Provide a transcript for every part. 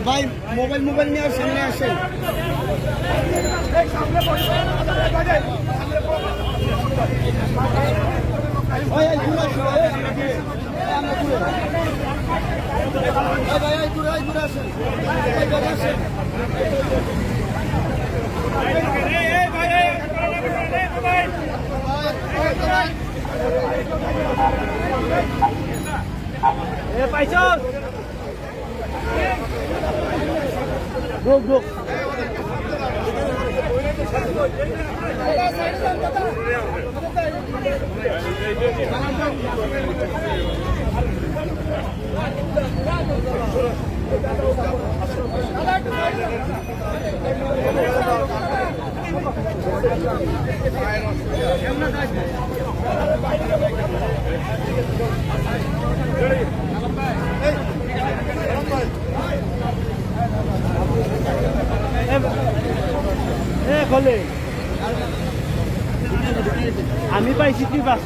ভাই মোবাইল নিয়ে আসেন পাইছ Go. আমি পাইছি তুই বাস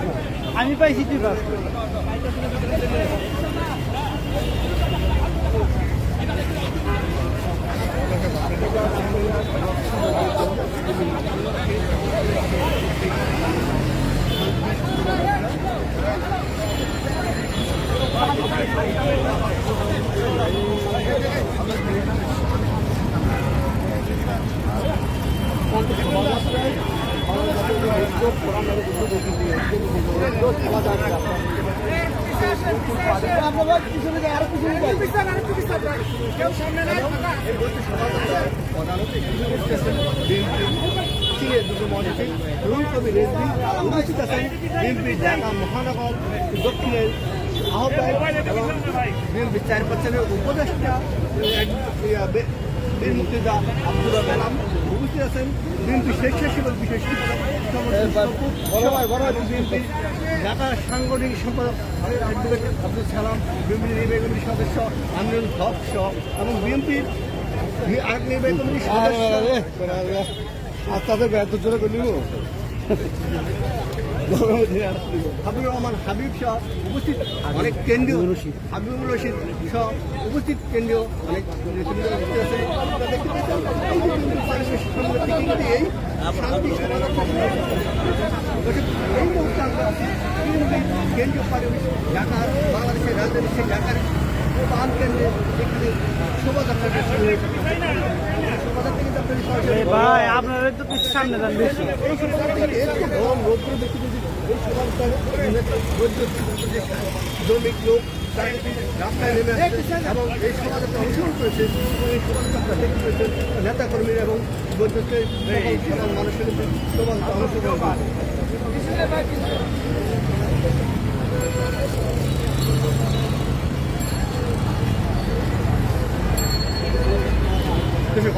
মহানগর দক্ষিণের আহ্বায়ক এবং বিএনপি চেয়ারপারসনের উপদেষ্টা বীর মুক্তিযোদ্ধা আব্দুল কালাম উপস্থিত আছেন। বিএনপি স্বেচ্ছাসেবক বিশেষ বিএনপি ঢাকা সাংগঠনিক সম্পাদক অ্যাডভোকেট আব্দুল সালাম, বিএনপি নির্বাহী কমিটির সদস্য আমিনুল হক সহ এবং বিএনপির আরেক নির্বাহী কমিটির সদস্য তাদের ব্যর্থ জোরে করলি হাবিবুর রহমান হাবিব সহ উপস্থিত অনেক কেন্দ্রীয় হাবিবুর রশিদ সহ উপস্থিত কেন্দ্রীয় অনেক এই শান্তি এই মুহূর্তে আমরা কেন্দ্রীয় পার্টি ঢাকার বাংলাদেশের রাজধানী সেই ঢাকার প্রধান কেন্দ্রে এখানে শোভাযাত্রা ভাই আপনারা তো সামনে যান বেশি শ্রমিক লোক রাস্তায় নেমে আসছেন এবং এই শোভাযাত্রা অংশগ্রহণ করেছেন এবং এই শোভাযাত্রা দেখতে পেয়েছেন নেতাকর্মীরা এবং সাধারণ মানুষের শোভাযাত্রা অংশগ্রহণ করেন।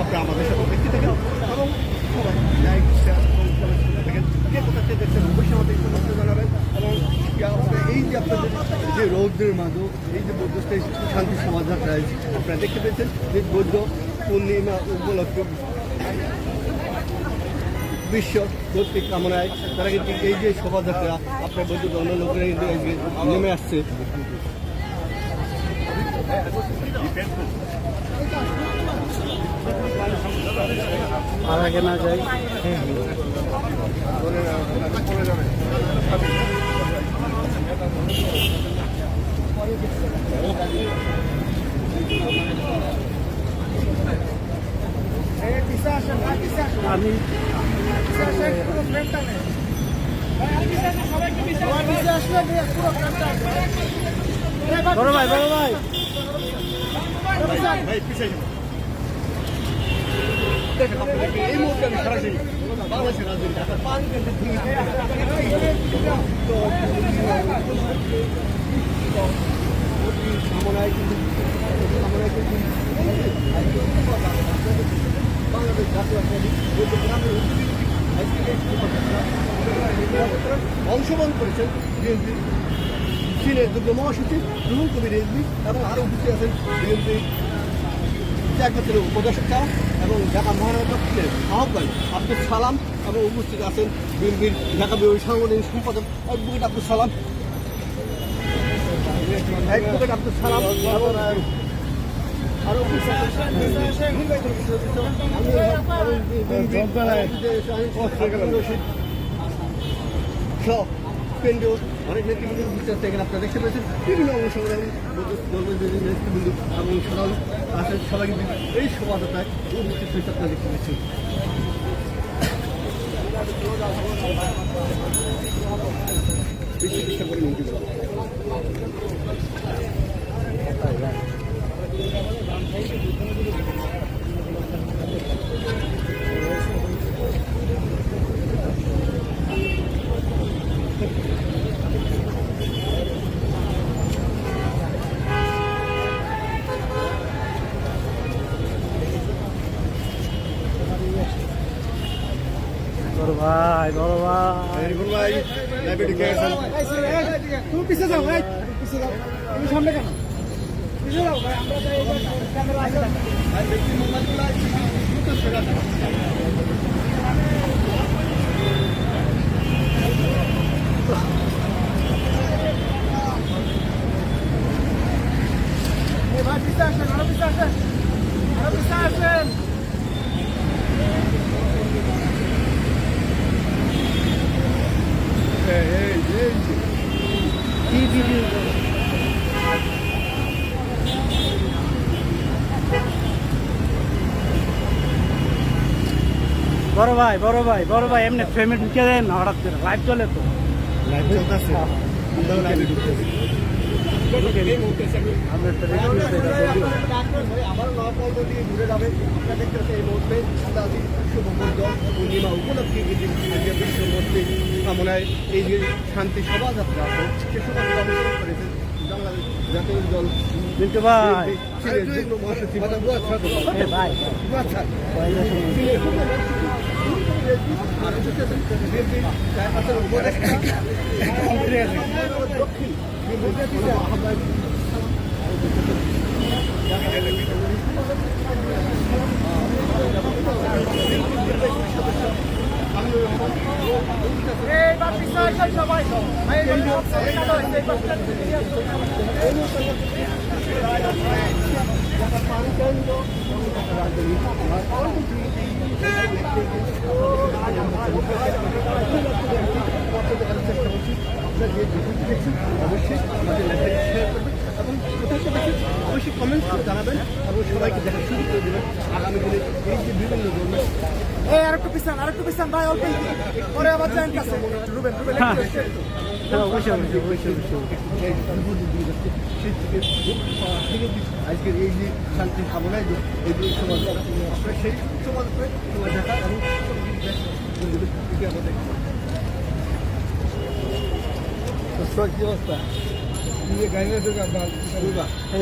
আপনারা আমাদের সাথে ব্যক্তি থাকেন এবং সবাই লাইক শেয়ার থাকেন যে কোথাতে দেখছেন অবশ্যই আমাদের সমস্ত জানাবেন এবং এই যে আপনাদের যে রৌদ্রের মাঝে এই যে বৌদ্ধ শান্তি শোভাযাত্রা আপনারা দেখতে পেয়েছেন যে বৌদ্ধ পূর্ণিমা উপলক্ষে বিশ্ব কর্তৃক কামনায় তারা কিন্তু এই যে শোভাযাত্রা আপনার বৌদ্ধ অন্য লোকেরা কিন্তু নেমে আসছে। আর আগে না যাই আমি বড় ভাই দেখেন আপনাদেরকে এই মুহূর্তে আমি সরাসরি বাংলাদেশের রাজধানী ঢাকার 5 ঘন্টা বাংলাদেশ জাতীয় অংশগ্রহণ করেছেন বিএনপি চীনের যুগ্ম মহাসচিব রুহুল কবির রিজভী এবং আরও উপস্থিত আছেন বিএনপি ত্যাগ করছিল উপদেষ্টা এবং ঢাকা মহানগর দক্ষিণের আহ্বায়ক আব্দুল সালাম এবং উপস্থিত আছেন বিএনপির ঢাকা বিভাগীয় সাংগঠনিক সম্পাদক অ্যাডভোকেট আব্দুল সালাম এবং আরো কেন্দ্রীয় অনেক নেতৃবৃন্দ উপস্থিত থাকেন। আপনারা দেখতে পেয়েছেন বিভিন্ন অংশগ্রহণ নেতৃবৃন্দ এবং সাধারণ আসেন সবাই এই শোভাযাত্রায় উপস্থিত হয়েছে আপনারা দেখতে পেয়েছেন। বেশি চেষ্টা করে নিতে বড় ভাই তুমি পিছিয়ে যাও ভাই, পিছিয়ে যাও, তুমি সামনে কেন পিছিয়ে যাও ভাই, আমরা তো এই ক্যামেরা আছে। ভাই পিছিয়ে আসেন, আরো পিছিয়ে আসেন, আরো পিছিয়ে আসেন। কি ভিডিও বড় ভাই এমনি ফ্রেমে ঢুকে দেন না, হঠাৎ করে লাইভ চলে তো। লাইভ চলতেছে, আমরাও লাইভে ঢুকতেছি। আবার নকল দিয়ে ঘুরে যাবে। আপনারা দেখতে পাচ্ছেন এই মুহূর্তে আমরা আছি শুভমধ্য পূর্ণিমা উপলক্ষে আজকে বিশ্ব মধ্যে কামনায় এই যে শান্তি শোভাযাত্রা আছে সে শোভাযাত্রা অনুষ্ঠিত করেছেন বাংলাদেশ জাতীয় দল মিন্টু ভাই যুগ্ম মহাসচিব ভাই এইবার পিছিয়ে আসেন সবাই, অবশ্যই অবশ্যই কমেন্ট জানাবেন এবং সবাইকে দেখার সুযোগ করে দেবেন আগামী দিনে এই যে বিভিন্ন ধরনের এই আরেকটু পিছান ভাই, অল্প পরে আবার যান কাছে রুবেন অবশ্যই আজকের এই যে শান্তি ভাবনায় এই যে সমাজ আপনার সেই সমাজ সময় দেখা এবং কি অবস্থা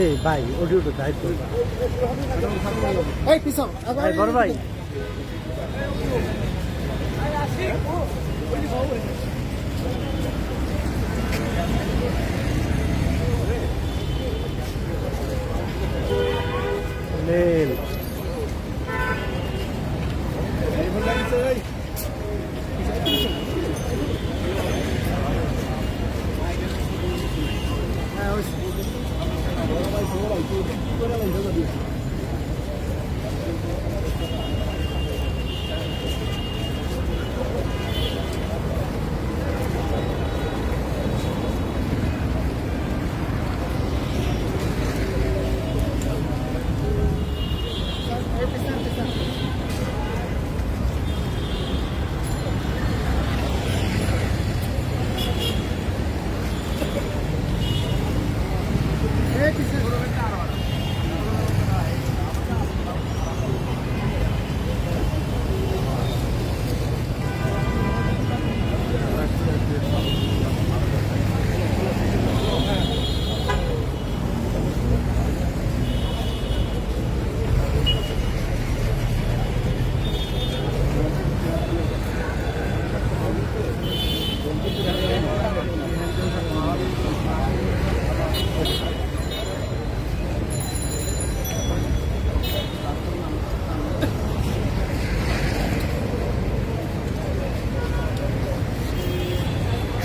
এই ভাই অডিওটা দায়িত্ব এই পিছন ভাই বড় ভাই লেল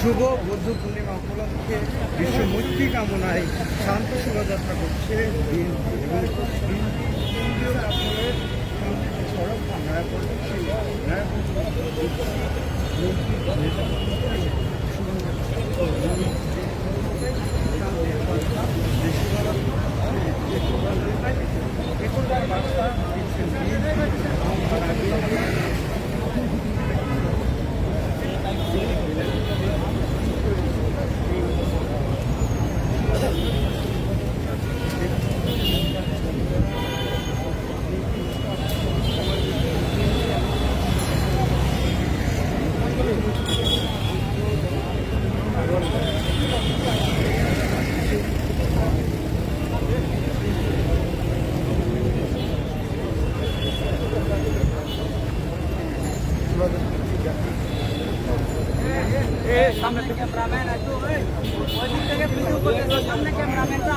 শুভ বৌদ্ধ পূর্ণিমা উপলক্ষে বিশ্ব মৈত্রী কামনায় শান্তি শোভাযাত্রা করছে বিএনপি এবং কেন্দ্রীয় কার্যালয়ের সড়ক নয়াপল্লী বার্তা দিচ্ছেন সামনে থেকে ক্যামেরাম্যান একটু ওই দিক থেকে ভিডিও করতেছে সামনে ক্যামেরাম্যানটা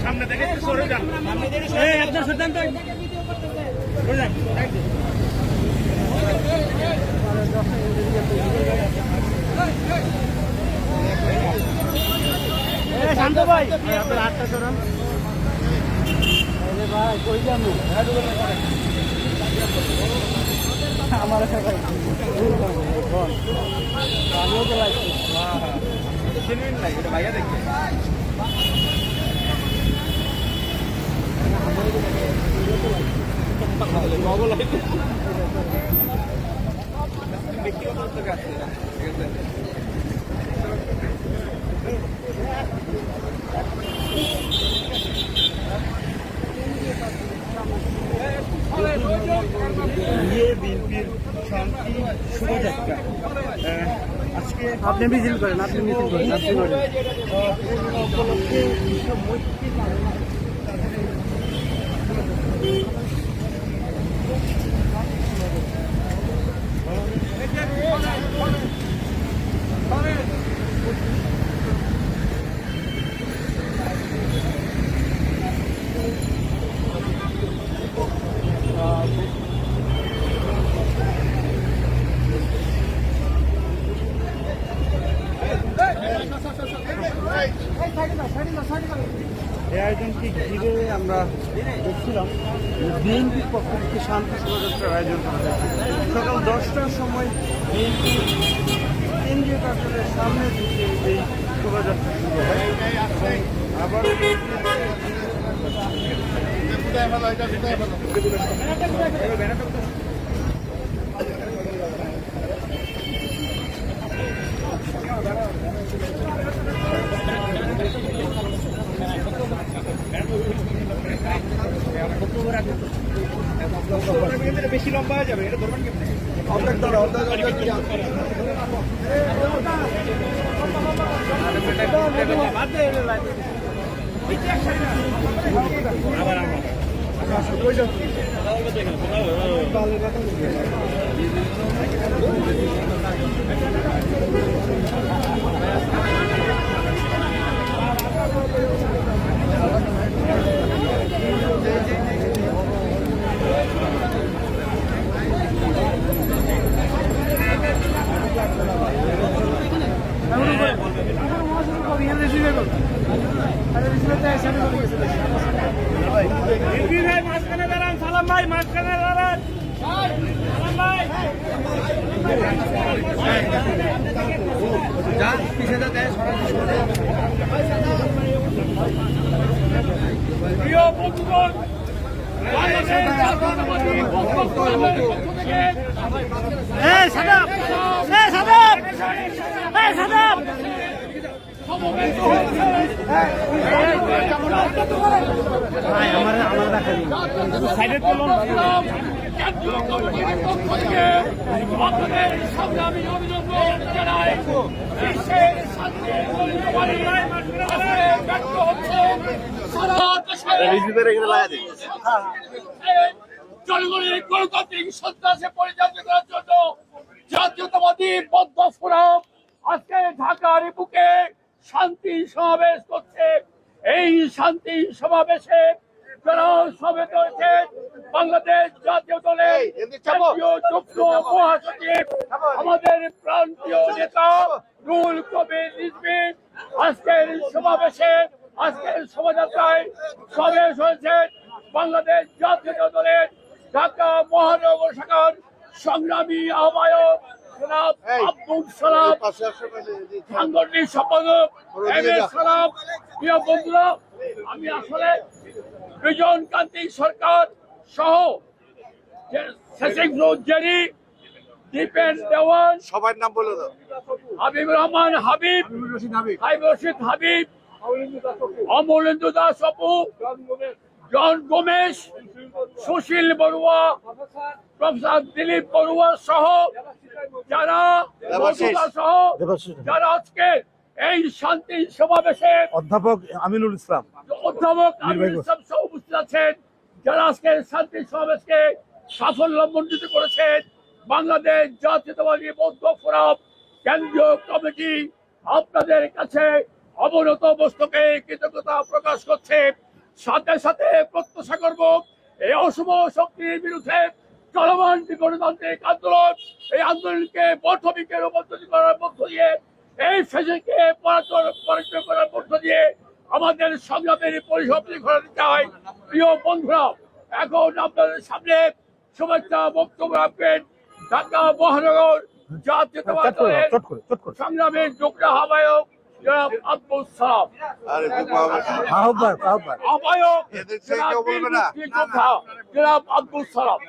সামনে থেকে সরে যান সামনে থেকে এই একজন সরদান তো ভিডিও করতেছে সরে যান এই শান্ত ভাই আপনার হাতটা সরান আরে ভাই কই যান আমার সবাই আমিও তো লাগছে চিনবেন না এটা ভাইয়া দেখবে ব্যক্তিগত কাজ ঠিক আছে বিএনপির শান্তি শোভাযাত্রা আজকে আপনি মিছিল করেন আপনি মিছিল করেন আপনি করেন পূর্ণিমা উপলক্ষে বিশ্ব মৈত্রী এই আয়োজনটি ঘিরে আমরা দেখছিলাম বিএনপির পক্ষ থেকে শান্তি শোভাযাত্রার আয়োজন করা হয়েছে সকাল 10টার সময় বিএনপি কেন্দ্রীয় কার্যালয়ের সামনে থেকে এই শোভাযাত্রা শুরু হয় আবার বেশি লম্বা হয়ে যাবে এটা ধরবেন কেমনে মাঝখানে দাঁড়ান সালাম ভাই মাঝখানে দাঁড়ান সালাম ভাই প্রিয় বন্ধুগণ সংগ্রামী অভিনন্দন জানাই বিশ্বের শান্তি ব্যক্ত হচ্ছে জনগণের গণতান্ত্রিক সন্ত্রাসে পরিচালিত করার জন্য জাতীয়তাবাদী বৌদ্ধ ফোরাম আজকে ঢাকার বুকে শান্তি সমাবেশ করছে। এই শান্তি সমাবেশে যারা সমেত হয়েছেন বাংলাদেশ জাতীয় দলের কেন্দ্রীয় যুগ্ম মহাসচিব আমাদের প্রান্তীয় নেতা রুহুল কবির রিজভী আজকের সমাবেশে আজকের শোভাযাত্রায় সমাবেশ হয়েছেন বাংলাদেশ জাতীয় দলের ঢাকা মহানগর শাখার সংগ্রামী আহ্বায়ক জনাব আব্দুল সালাম, সাংগঠনিক সম্পাদক এম এ সালাম। প্রিয় বন্ধুরা, আমি আসলে বিজন কান্তি সরকার সহ জেরি, দীপেন দেওয়ান, সবার নাম বলে দাও। হাবিবুর রহমান হাবিব, হাবিব রশিদ হাবিব, অমলেন্দু দাস অপু, জন গোমেশ, সুশীল বড়ুয়া, প্রফেসর দিলীপ বড়ুয়া সহ যারা যারা আজকে এই শান্তি সমাবেশে অধ্যাপক আমিনুল ইসলাম সহ উপস্থিত আছেন, যারা আজকে শান্তি সমাবেশকে সাফল্যমণ্ডিত করেছেন। বাংলাদেশ জাতীয়তাবাদী বৌদ্ধ ফোরাম কেন্দ্রীয় কমিটি আপনাদের কাছে অবনত মস্তকে কৃতজ্ঞতা প্রকাশ করছে। সাথে সাথে প্রত্যাশা করব এই অশুভ শক্তির বিরুদ্ধে চলমান যে গণতান্ত্রিক আন্দোলন, এই আন্দোলনকে বর্ধবিকে রূপান্তরিত করার মধ্য দিয়ে, এই ফেজকে পরাজিত করার মধ্য দিয়ে আমাদের সংগ্রামের পরিসমাপ্তি ঘটাতে চাই। প্রিয় বন্ধুরা, এখন আপনাদের সামনে শুভেচ্ছা বক্তব্য রাখবেন ঢাকা মহানগর জাতীয়তাবাদী দলের সংগ্রামের যুগ্ম আহ্বায়ক জনাব আব্দুল সালাম, আহ্বায়ক জনাব আব্দুল সালাম।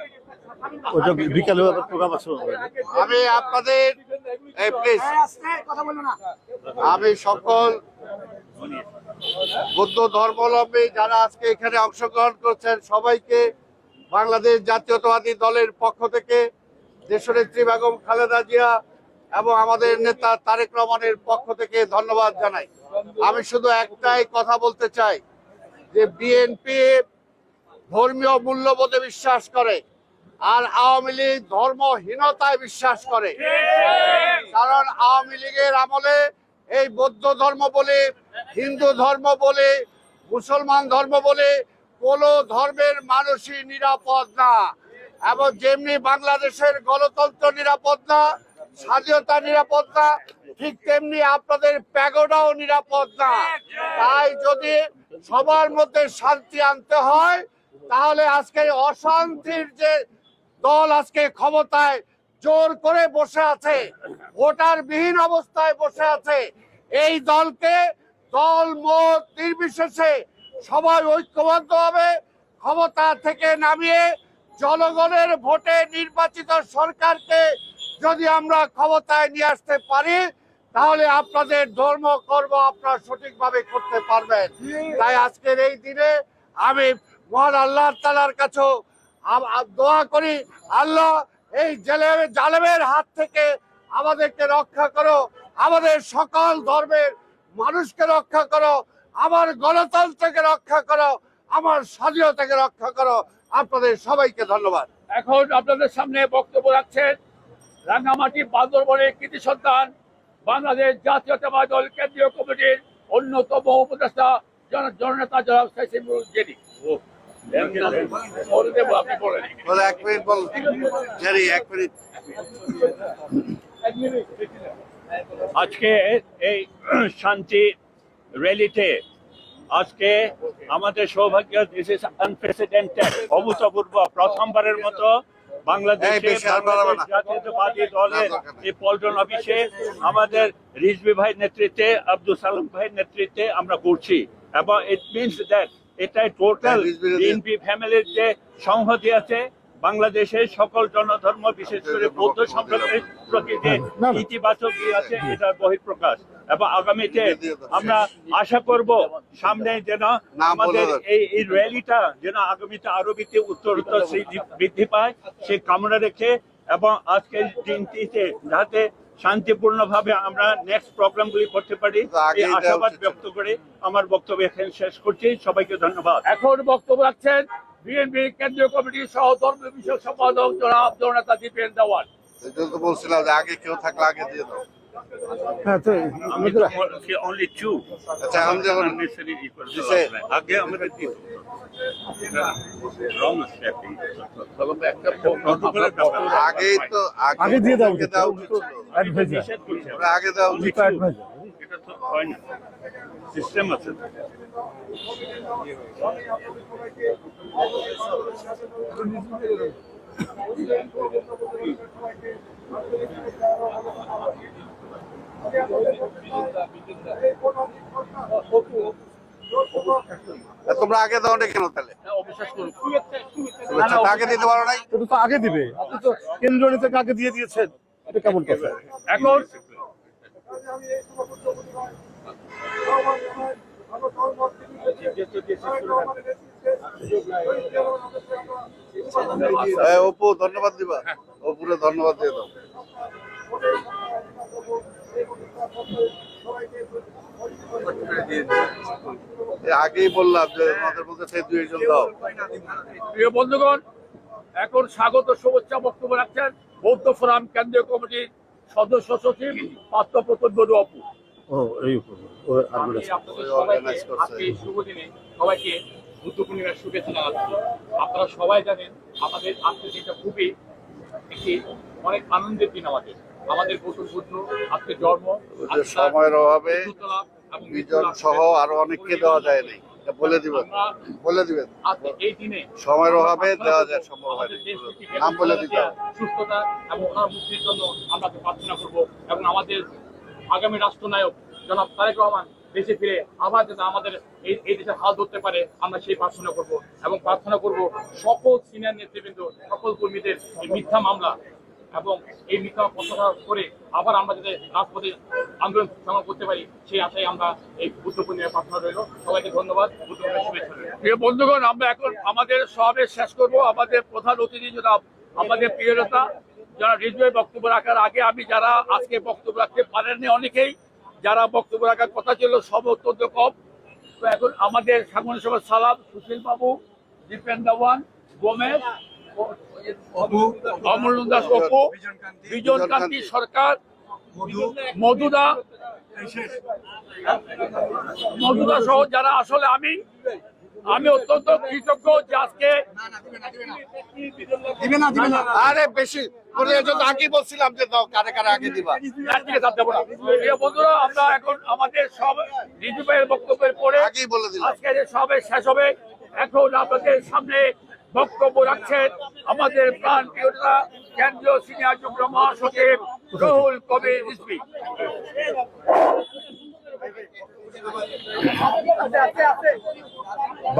বিকালে প্রোগ্রাম আছে। আমি আপনাদের আমি সকল বৌদ্ধ ধর্মাবলম্বী যারা আজকে এখানে অংশগ্রহণ করছেন সবাইকে বাংলাদেশ জাতীয়তাবাদী দলের পক্ষ থেকে, দেশনেত্রী বেগম খালেদা জিয়া এবং আমাদের নেতা তারেক রহমানের পক্ষ থেকে ধন্যবাদ জানাই। আমি শুধু একটাই কথা বলতে চাই যে বিএনপি ধর্মীয় মূল্যবোধে বিশ্বাস করে আর আওয়ামী লীগ ধর্মহীনতায় বিশ্বাস করে। কারণ আওয়ামী লীগের আমলে এই বৌদ্ধ ধর্ম বলে, হিন্দু ধর্ম বলে, মুসলমান ধর্ম বলে কোন ধর্মের মানুষই নিরাপদ না। এবং যেমনি বাংলাদেশের গণতন্ত্র নিরাপদ না, স্বাধীনতা নিরাপদ না, ঠিক তেমনি আপনাদের প্যাগোডাও নিরাপদ না। তাই যদি সবার মধ্যে শান্তি আনতে হয় তাহলে আজকে অশান্তির যে দল আজকে ক্ষমতায় জোর করে বসে আছে, ভোটারবিহীন অবস্থায় বসে আছে, এই দলকে দল মত নির্বিশেষে সবাই ঐক্যবদ্ধভাবে ক্ষমতা থেকে নামিয়ে জনগণের ভোটে নির্বাচিত সরকারকে যদি আমরা ক্ষমতায় নিয়ে আসতে পারি তাহলে আপনাদের ধর্ম কর্ম আপনারা সঠিকভাবে করতে পারবেন। তাই আজকের এই দিনে আমি মহান আল্লাহ তাআলার কাছে দোয়া করি, আল্লাহ এই জালেমের হাত থেকে আমাদেরকে রক্ষা করো, আমাদের সকল ধর্মের মানুষকে রক্ষা করো, আমার গণতন্ত্রকে রক্ষা করো, আমার স্বাধীনতাকে রক্ষা করো। আপনাদের সবাইকে ধন্যবাদ। এখন আপনাদের সামনে বক্তব্য রাখছেন রাঙ্গামাটি বান্দরবনের কৃতি সন্তান বাংলাদেশ জাতীয়তাবাদী দল কেন্দ্রীয় কমিটির অন্যতম উপদেষ্টা জননেতা জনাব সাইসিমুল জেরি। আপনি বলেন। এক মিনিট বল জেরি, এক মিনিট। আজকে এই শান্তি র্যালিতে আজকে আমাদের সৌভাগ্য, দিস ইজ আনপ্রেসিডেন্টেড, অভূতপূর্ব, প্রথমবারের মতো বাংলাদেশে জাতীয়তাবাদী দলের এই পল্টন অফিসে আমাদের রিজভী ভাইয়ের নেতৃত্বে, আব্দুল সালাম ভাইয়ের নেতৃত্বে আমরা করছি। এবং ইট মিনস দ্যাট এটাই টোটাল বিএনপি ফ্যামিলির যে সংহতি আছে, বাংলাদেশের সকল জনধর্ম বিশেষ করে বৌদ্ধ সম্প্রদায়ের প্রতি যে ইতিবাচক আছে এটার বহিঃপ্রকাশ। এবং আগামীতে আমরা আশা করব সামনে যেন আমাদের এই র্যালিটা যেন আগামীতে আরো বেশি উত্তরোত্তর বৃদ্ধি পায় সে কামনা রেখে, এবং আজকের দিনটিতে যাতে শান্তিপূর্ণভাবে আমরা নেক্সট প্রোগ্রামগুলি করতে পারি এই আশাবাদ ব্যক্ত করে আমার বক্তব্য এখানে শেষ করছি। সবাইকে ধন্যবাদ। এখন বক্তব্য রাখছেন বিএনপি কেন্দ্রীয় কমিটির সহ ধর্ম বিষয়ক সম্পাদক জনাব জননেতা দীপেন দেওয়ান। বলছিলাম যে আগে কেউ থাকলে আগে দিয়ে দাও। হ্যাঁ তো আমাদের only two. আচ্ছা এখন যখন Unnecessary equal to দিছে- last line. আগে আমাদের দিত রং স্টেপিং আগেই তো আগে দিয়ে দাও আগে দেওয়া উচিত ছিল। অ্যাডভাইজার ওরা আগে দেওয়া উচিত ছিল। অ্যাডভাইজার এটা তো হয় না সিস্টেম আছে তোমরা আগে দাও না কেন তাহলে? শুভেচ্ছা তো আগে দিতে পারো নাই? এটা তো আগে দিবে, আপনি তো কেন্দ্রীয় নেতাকে আগে দিয়ে দিয়েছেন, এটা কেমন কথা? এখন অপু ধন্যবাদ দিবা, অপুরে ধন্যবাদ দিয়ে দাও। আগেই বললাম যে আমাদের মধ্যে সেই দুই একজন দাও। প্রিয় বন্ধুগণ, এখন স্বাগত শুভেচ্ছা বক্তব্য রাখছেন বৌদ্ধ ফোরাম কেন্দ্রীয় কমিটির সদস্য সচিব পার্থপ্রতিম বড়ুয়া অপু। ও এই ও আমি আপনাদের সবাইকে আজকে এই শুভ দিনে সবাইকে বুদ্ধ পূর্ণিমার শুভেচ্ছা জানাচ্ছি। আপনারা সবাই জানেন আমাদের আজকে দিনটা খুবই একটি অনেক আনন্দের দিন। আমাদের গৌতম বুদ্ধ আজকে জন্ম, যে সময়ের অভাবে মৃত্যুলাভ এবং দুইজন সহ আরো অনেককে দেওয়া যায় নাই, এটা বলে দিবেন, বলে দিবেন। আজকে এই দিনে সময়ের অভাবে দেওয়া যায় সম্ভব হয় আমাদের দেশকে নাম বলে দিতে হবে। সুস্থতা এবং ওনার মুক্তির জন্য আমরা প্রার্থনা করব এবং আমাদের আগামী রাষ্ট্রনায়ক জনাব তারেক রহমান দেশে ফিরে আবার যেন আমাদের এই দেশের হাল ধরতে পারে, আমরা সেই প্রার্থনা করব এবং প্রার্থনা করব সকল সিনিয়র নেতৃবৃন্দ, সকল কর্মীদের এই মিথ্যা মামলা এবং এই মিথ্যা প্রত্যাহার করে আবার আমরা যাতে রাজপথে আন্দোলন সংগ্রাম করতে পারি, সেই আশায় আমরা এই বুদ্ধ পূর্ণিমার প্রার্থনা রইল। সবাইকে ধন্যবাদ, বুদ্ধ পূর্ণিমার শুভেচ্ছা রইল। প্রিয় বন্ধুগণ, আমরা এখন আমাদের সমাবেশ শেষ করব। আমাদের প্রধান অতিথি জনাব আমাদের প্রিয় নেতা যারা হৃদয় বক্তব্য রাখার আগে আমি যারা আজকে বক্তব্য রাখতে পারেননি অনেকেই, যারা বক্তব্য রাখার কথা ছিল সব অত্যন্ত কম, তো এখন আমাদের সাংগঠনিক সভার সালাম সুশীল বাবু, দীপেন দেওয়ান, গোমেশ, অমল দাস, অপু, বিজন কান্তি সরকার, মধুদা সহ যারা, আসলে আমি অত্যন্ত কৃতজ্ঞ যে আজকে আরে বেশি করে যদি আগে বলছিলাম যে দাও, কারে কারে আগে দিবা। প্রিয় বন্ধুরা, আমরা এখন আমাদের সব রিজু ভাইয়ের বক্তব্যের পরে আগেই বলে দিলাম। আজকের সবে শেষ হবে। এখন আপনাদের সামনে বক্তব্য রাখছেন আমাদের প্রাণ প্রিয়তা কেন্দ্রীয় সিনিয়র যুগ্ম মহাসচিব রুহুল কবির রিজভী।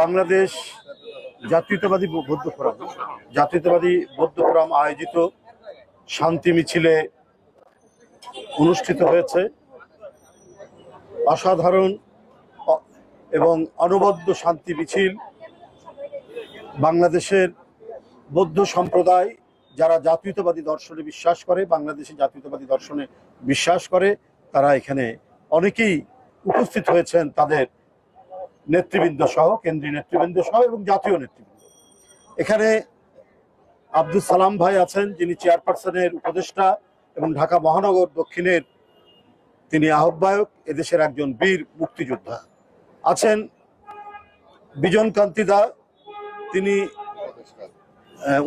বাংলাদেশ জাতীয়তাবাদী বৌদ্ধ ফোরাম আয়োজিত শান্তি মিছিলে অনুষ্ঠিত হয়েছে। অসাধারণ এবং অনবদ্য শান্তি মিছিল। বাংলাদেশের বৌদ্ধ সম্প্রদায় যারা জাতীয়তাবাদী দর্শনে বিশ্বাস করে, বাংলাদেশি জাতীয়তাবাদী দর্শনে বিশ্বাস করে, তারা এখানে অনেকেই উপস্থিত হয়েছেন, তাদের নেতৃবৃন্দ সহ, কেন্দ্রীয় নেতৃবৃন্দ সহ এবং জাতীয় নেতৃবৃন্দ। এখানে আব্দুল সালাম ভাই আছেন, যিনি চেয়ারপারসনের উপদেষ্টা এবং ঢাকা মহানগর দক্ষিণের তিনি আহ্বায়ক, এদেশের একজন বীর মুক্তিযোদ্ধা। আছেন বিজন কান্তি দা,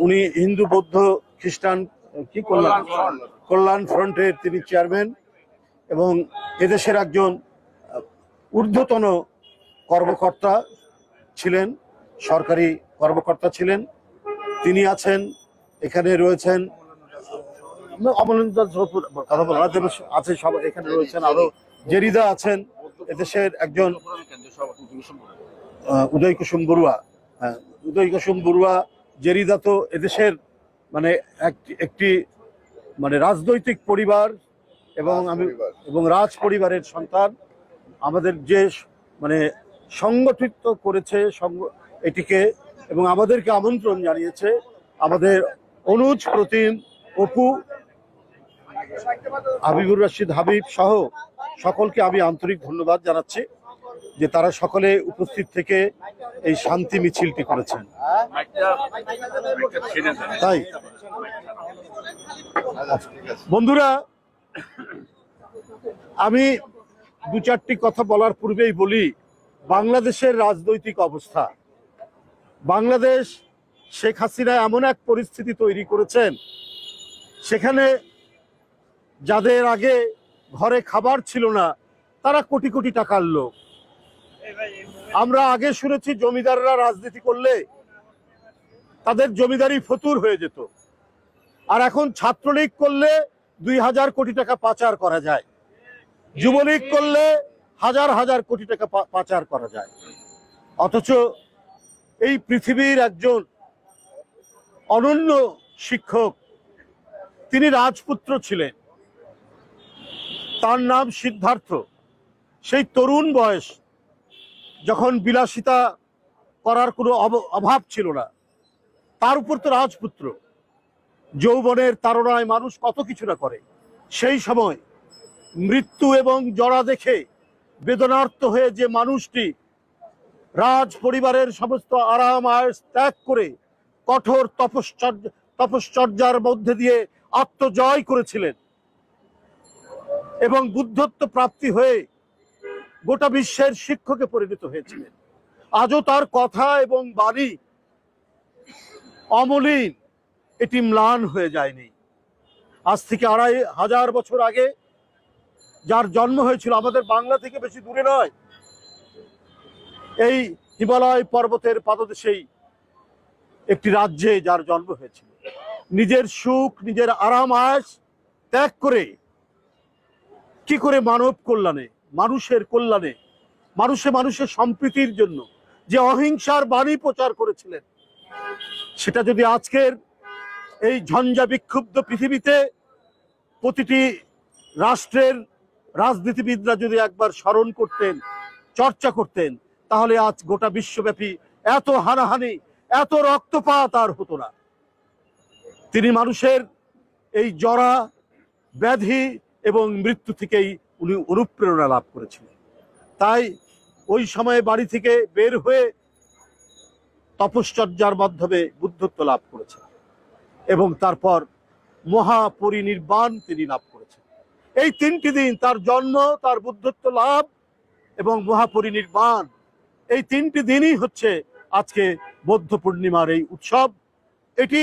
উনি হিন্দু বৌদ্ধ খ্রিস্টান কল্যাণ ফ্রন্টের তিনি চেয়ারম্যান এবং এদেশের একজন ঊর্ধ্বতন কর্মকর্তা ছিলেন, সরকারি কর্মকর্তা ছিলেন। তিনি আছেন, এখানে রয়েছেন আছে সব, এখানে রয়েছেন আরো জেরিদা আছেন, এদেশের একজন উদয় কুসুম বড়ুয়া, জেরিদা তো এদেশের মানে একটি মানে রাজনৈতিক পরিবার এবং রাজ পরিবারের সন্তান। আমাদের যে মানে সংগঠিত করেছে এটিকে এবং আমাদেরকে আমন্ত্রণ জানিয়েছে, আমাদের অনুজ প্রতিম, অপু, হাবিবুর রশিদ হাবিব সহ সকলকে আমি আন্তরিক ধন্যবাদ জানাচ্ছি যে তারা সকলে উপস্থিত থেকে এই শান্তি মিছিলটি করেছেন। তাই বন্ধুরা, আমি দু চারটি কথা বলার পূর্বেই বলি, বাংলাদেশের রাজনৈতিক অবস্থা, বাংলাদেশ শেখ হাসিনা এমন এক পরিস্থিতি তৈরি করেছেন, সেখানে যাদের আগে ঘরে খাবার ছিল না তারা কোটি কোটি টাকার লোক। আমরা আগে শুনেছি জমিদাররা রাজনীতি করলে তাদের জমিদারি ফতুর হয়ে যেত, আর এখন ছাত্রলীগ করলে 2000 কোটি টাকা পাচার করা যায়, যুবলীগ করলে হাজার হাজার কোটি টাকা পাচার করা যায়। অথচ এই পৃথিবীর একজন অনন্য শিক্ষক, তিনি রাজপুত্র ছিলেন, তার নাম সিদ্ধার্থ। সেই তরুণ বয়স, যখন বিলাসিতা করার কোনো অভাব ছিল না, তার উপর তো রাজপুত্র, যৌবনের তাড়নায় মানুষ কত কিছু না করে। সেই সময় মৃত্যু এবং জরা দেখে বেদনার্ত হয়ে যে মানুষটি রাজ পরিবারের সমস্ত আরাম আয়েশ ত্যাগ করে কঠোর তপশ্চর্যার মধ্যে দিয়ে আত্মজয় করেছিলেন এবং বুদ্ধত্ব প্রাপ্তি হয়ে গোটা বিশ্বের শিক্ষকে পরিণত হয়েছিলেন, আজও তার কথা এবং বাণী অমলিন, এটি ম্লান হয়ে যায়নি। আজ থেকে 2500 বছর আগে যার জন্ম হয়েছিল আমাদের বাংলা থেকে বেশি দূরে নয়, এই হিমালয় পর্বতের পাদদেশেই একটি রাজ্যে যার জন্ম হয়েছিল, নিজের সুখ নিজের আরাম আয়েশ ত্যাগ করে কি করে মানব কল্যাণে, মানুষের কল্যাণে, মানুষের সম্প্রীতির জন্য যে অহিংসার বাণী প্রচার করেছিলেন, সেটা যদি আজকের এই ঝঞ্ঝা বিক্ষুব্ধ পৃথিবীতে প্রতিটি রাষ্ট্রের রাজনীতিবিদরা যদি একবার স্মরণ করতেন, চর্চা করতেন, তাহলে আজ গোটা বিশ্বব্যাপী এত হানাহানি, এত রক্তপাত আর হতো না। তিনি মানুষের এই জরা ব্যাধি এবং মৃত্যু থেকেই উনি অনুপ্রেরণা লাভ করেছিলেন। তাই ওই সময়ে বাড়ি থেকে বের হয়ে তপশ্চর্যার মাধ্যমে বুদ্ধত্ব লাভ করেছেন এবং তারপর মহাপরিনির্বাণ তিনি লাভ করেছেন। এই 3টি দিন, তার জন্ম, তার বুদ্ধত্ব লাভ এবং মহাপরিনির্বাণ, এই 3টি দিনই হচ্ছে আজকে বৌদ্ধ পূর্ণিমার এই উৎসব। এটি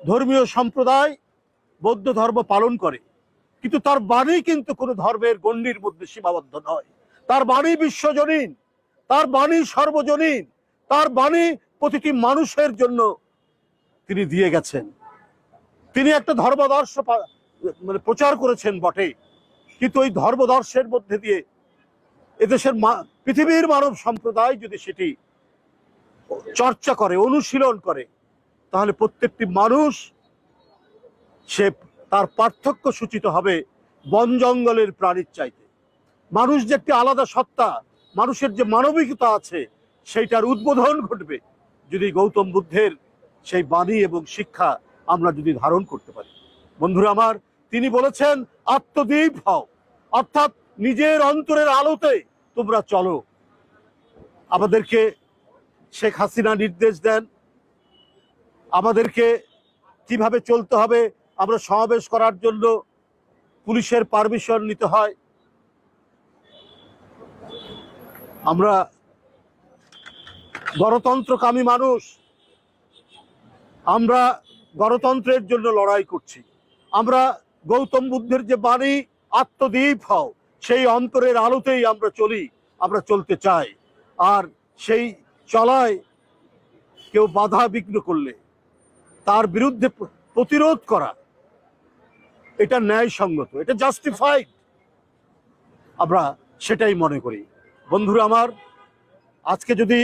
ধর্মীয় সম্প্রদায় বৌদ্ধ ধর্ম পালন করে, কিন্তু তার বাণী কিন্তু কোনো ধর্মের গণ্ডির মধ্যে সীমাবদ্ধ নয়। তার বাণী বিশ্বজনীন, তার বাণী সর্বজনীন, তার বাণী প্রতিটি মানুষের জন্য তিনি দিয়ে গেছেন। তিনি একটা ধর্মদর্শ প্রচার করেছেন বটে, কিন্তু ওই ধর্মদর্শের মধ্যে দিয়ে এদেশের পৃথিবীর মানব সম্প্রদায় যদি সেটি চর্চা করে, অনুশীলন করে, তাহলে প্রত্যেকটি মানুষ সে তার পার্থক্য সূচিত হবে বন জঙ্গলের প্রাণীর চাইতে। মানুষ যে একটি আলাদা সত্তা, মানুষের যে মানবিকতা আছে, সেইটার উদ্বোধন ঘটবে যদি গৌতম বুদ্ধের সেই বাণী এবং শিক্ষা আমরা যদি ধারণ করতে পারি। বন্ধুরা আমার, তিনি বলেছেন আত্মদীপ হও, অর্থাৎ নিজের অন্তরের আলোতে তোমরা চলো। আমাদেরকে শেখ হাসিনা নির্দেশ দেন আমাদেরকে কিভাবে চলতে হবে। আমরা সমাবেশ করার জন্য পুলিশের পারমিশন নিতে হয়, আমরা গণতন্ত্রকামী মানুষ, আমরা গণতন্ত্রের জন্য লড়াই করছি। আমরা গৌতম বুদ্ধের যে বাণী আত্মদীপ হও, সেই অন্তরের আলোতেই আমরা চলি, আমরা চলতে চাই। আর সেই চলায় কেউ বাধা বিঘ্ন করলে তার বিরুদ্ধে প্রতিরোধ করা, এটা ন্যায়সঙ্গত, এটা জাস্টিফাইড, আমরা সেটাই মনে করি। বন্ধুরা আমার, আজকে যদি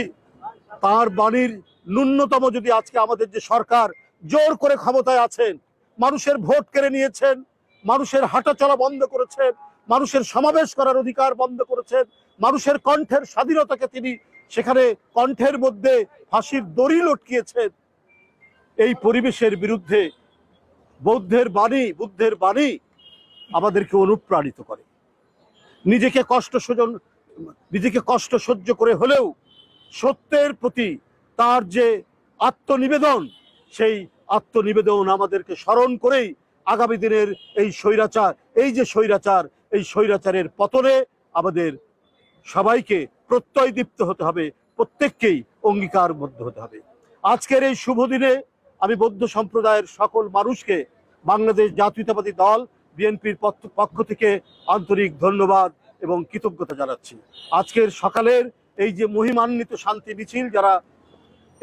তার বাণীর ন্যূনতম যদি আজকে আমাদের যে সরকার জোর করে ক্ষমতায় আছেন, মানুষের ভোট কেড়ে নিয়েছেন, মানুষের হাঁটা চলা বন্ধ করেছেন, মানুষের সমাবেশ করার অধিকার বন্ধ করেছেন, মানুষের কণ্ঠের স্বাধীনতাকে তিনি সেখানে কণ্ঠের মধ্যে ফাঁসির দড়ি লটকিয়েছেন, এই পরিবেশের বিরুদ্ধে বুদ্ধের বাণী আমাদেরকে অনুপ্রাণিত করে। নিজেকে কষ্ট সহ্য করে হলেও সত্যের প্রতি তার যে আত্মনিবেদন, সেই আত্মনিবেদন আমাদেরকে স্মরণ করেই আগামী দিনের এই স্বৈরাচার এই স্বৈরাচারের পতনে আমাদের সবাইকে প্রত্যয়দীপ্ত হতে হবে, প্রত্যেককেই অঙ্গীকারবদ্ধ হতে হবে। আজকের এই শুভ দিনে আমি বৌদ্ধ সম্প্রদায়ের সকল মানুষকে বাংলাদেশ জাতীয়তাবাদী দল বিএনপির পক্ষ থেকে আন্তরিক ধন্যবাদ এবং কৃতজ্ঞতা জানাচ্ছি। আজকের সকালের এই যে মহিমান্বিত শান্তি মিছিল যারা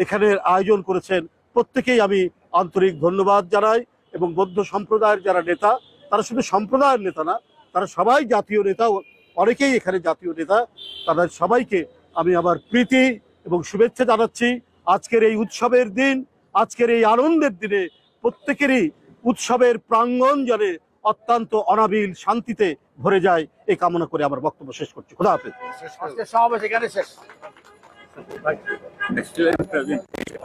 এখানে আয়োজন করেছেন প্রত্যেকেই আমি আন্তরিক ধন্যবাদ জানাই, এবং বৌদ্ধ সম্প্রদায়ের যারা নেতা তারা শুধু সম্প্রদায়ের নেতা না, তারা সবাই জাতীয় নেতা, অনেকেই এখানে জাতীয় নেতা, তাদের সবাইকে আমি আবার প্রীতি এবং শুভেচ্ছা জানাচ্ছি। আজকের এই উৎসবের দিন, আজকের এই আনন্দের দিনে প্রত্যেকেরই উৎসবের প্রাঙ্গণ যেন অত্যন্ত অনাবিল শান্তিতে ভরে যায় এই কামনা করে আমার বক্তব্য শেষ করছি। খোদা হাফেজ। আজকে সমাবেশ এখানে শেষ। Excellent presentation.